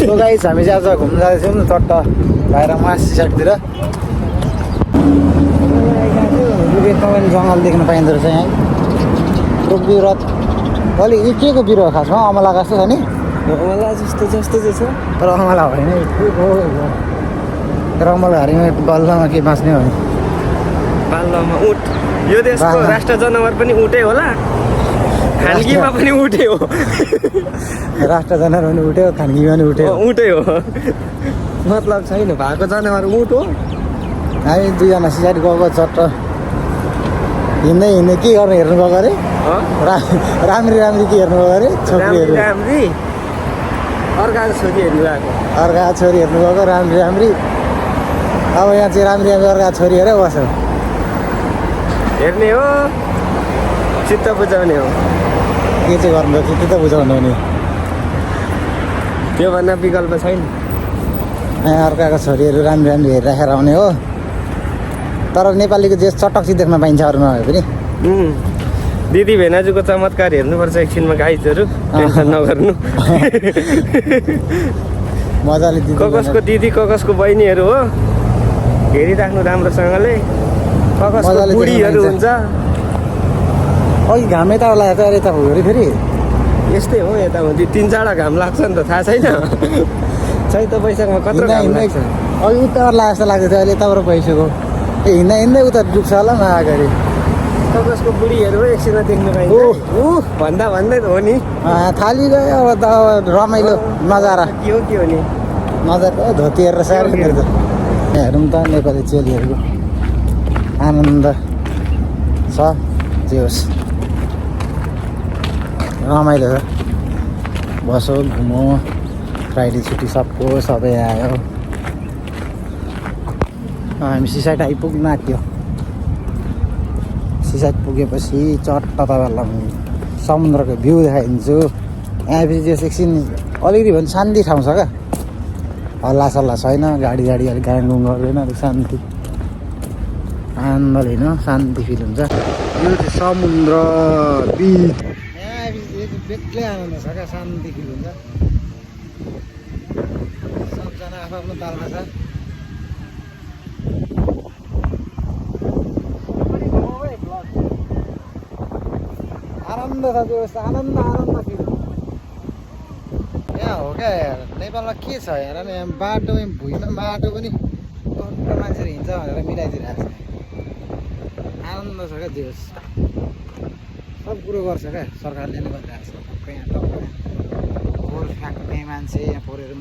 So guys हामी चाहिँ आज घुम्न जाँदैछौँ चट्टा बाहिर मासी साइडतिर। विवेकमा पनि जङ्गल देख्न पाइँदो रहेछ यहाँ। रुख बिरुवा अलि यो के को बिरुवा खासमा अमला जस्तो छ नि? अमला जस्तो चाहिँ छ तर अमला होइन तर अमलाहरूमा बल्लमा के बाँच्ने हो भने बाल्लोमा उठ। यो देशको राष्ट्र जनावर पनि उठै होला, खानगीमा पनि उठे हो। राष्ट्र जनावर पनि उठ्यो, खानगीमा पनि उठ्यो, उठै हो। मतलब छैन, भएको जनावर उठ हो। हामी दुईजना सिसाइड गएको चट्ट हिँड्दै हिँड्दै के गर्नु हेर्नु गएको अरे? राम्री राम्री के हेर्नु गएको अरे? छोरीहरू राम्री अर्काको छोरी हेर्नु गएको, अर्काको छोरी हेर्नु गएको राम्री राम्री। अब यहाँ चाहिँ राम्री राम्री अर्काको छोरी हेरेर बस्यो हेर्ने हो, चित्त बुझाउने हो। के चाहिँ गर्नु चित्त त बुझाउनु नि, त्योभन्दा विकल्प छैन। यहाँ अर्काको छोरीहरू राम्री राम्री हेरिराखेर आउने हो। तर नेपालीको जे चटक चाहिँ देख्न पाइन्छ अरू नभए पनि। दिदी भेनाजुको चमत्कार हेर्नुपर्छ एकछिनमा गाइजहरू, टेन्सन नगर्नु। मजाले ककसको दिदी ककसको बहिनीहरू हो, हेरिराख्नु राम्रोसँगले। ककसको बुढीहरू हुन्छ। अघि घाम यता लाग्छ अरे यता हो फेरि यस्तै हो, यता 3-4 घाम लाग्छ नि त, थाहा छैन। चैत वैशाखमा कत्रो घाम लाग्छ। अघि उताबाट लाग्छ जस्तो लाग्दैछ, अहिले यताबाट भइसक्यो। हिँड्दा हिँड्दै उता डुब्छ होला न अगाडि। ककसको बुढीहरू एकछिनमा देख्नु पाइन्छ भन्दा भन्दै हो नि। थाली गयो अब त रमाइलो नजारा के हो नि नजारा धोती हेरेर साह्रै हेर्छ। हेरौँ त नेपाली चेलीहरूको आनन्द छ जे होस्, रमाइलो छ। बसो घुमो, फ्राइडे छुट्टी सबै आयो। हामी सिसाइड आइपुग्न आँट्यो। सिसाइड पुगेपछि चट्ट तपाईँहरूलाई समुद्रको भ्यू देखाइदिन्छु। यहाँपछि चाहिँ एकछिन अलिकति भने शान्ति ठाउँ छ क्या, हल्लासल्ला छैन, गाडी अलिक गाडीगुङ गर्दैन, अलिक शान्ति आनन्द लिन शान्ति फिल हुन्छ। यो चाहिँ समुद्र बिच, यहाँपछि बेग्लै आनन्द छ क्या, शान्ति फिल हुन्छ। सबजना आफ्नो तालमा छ। आनन्द छ त्यो आनन्द फिल। यहाँ हो क्या यार, नेपालमा के छ यार, यहाँ बाटोमै भुइँमा बाटो पनि कत्रो मान्छेहरू हिँड्छ भनेर मिलाइदिइरहेको छ। आनन्द छ क्या जे होस्, सब कुरो गर्छ क्या सरकारले नै गरिरहेको छ। यहाँ फोहोर फ्याँक्ने मान्छे, यहाँ फोहोरहरू